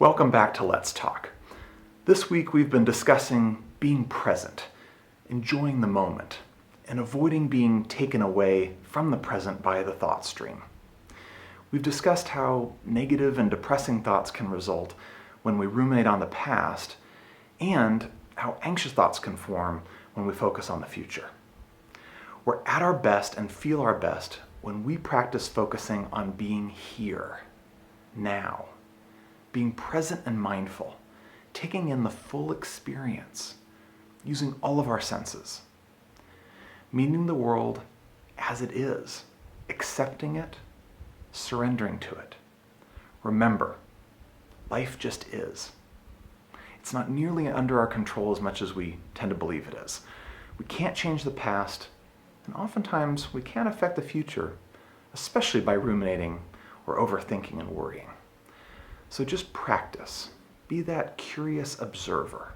Welcome back to Let's Talk. This week we've been discussing being present, enjoying the moment, and avoiding being taken away from the present by the thought stream. We've discussed how negative and depressing thoughts can result when we ruminate on the past, and how anxious thoughts can form when we focus on the future. We're at our best and feel our best when we practice focusing on being here, now, being present and mindful, taking in the full experience, using all of our senses, meeting the world as it is, accepting it, surrendering to it. Remember, life just is. It's not nearly under our control as much as we tend to believe it is. We can't change the past, and oftentimes we can't affect the future, especially by ruminating or overthinking and worrying. So just practice. Be that curious observer.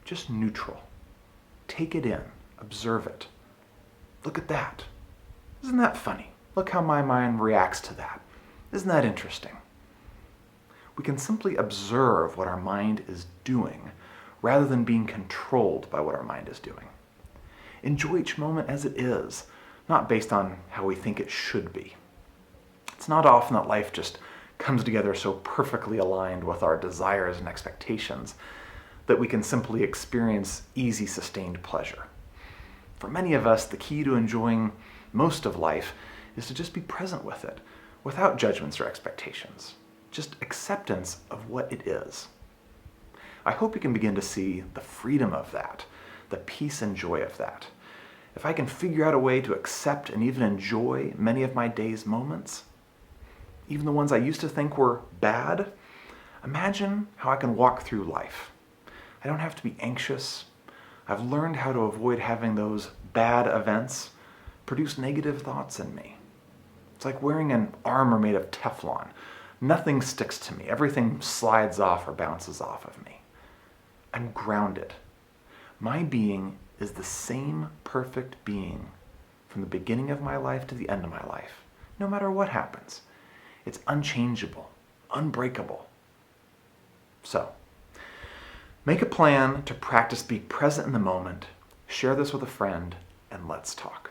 Just neutral. Take it in. Observe it. Look at that. Isn't that funny? Look how my mind reacts to that. Isn't that interesting? We can simply observe what our mind is doing rather than being controlled by what our mind is doing. Enjoy each moment as it is, not based on how we think it should be. It's not often that life just comes together so perfectly aligned with our desires and expectations that we can simply experience easy, sustained pleasure. For many of us, the key to enjoying most of life is to just be present with it, without judgments or expectations. Just acceptance of what it is. I hope you can begin to see the freedom of that, the peace and joy of that. If I can figure out a way to accept and even enjoy many of my day's moments, even the ones I used to think were bad, imagine how I can walk through life. I don't have to be anxious. I've learned how to avoid having those bad events produce negative thoughts in me. It's like wearing an armor made of Teflon. Nothing sticks to me. Everything slides off or bounces off of me. I'm grounded. My being is the same perfect being from the beginning of my life to the end of my life, no matter what happens. It's unchangeable, unbreakable. So, make a plan to practice being present in the moment, share this with a friend, and let's talk.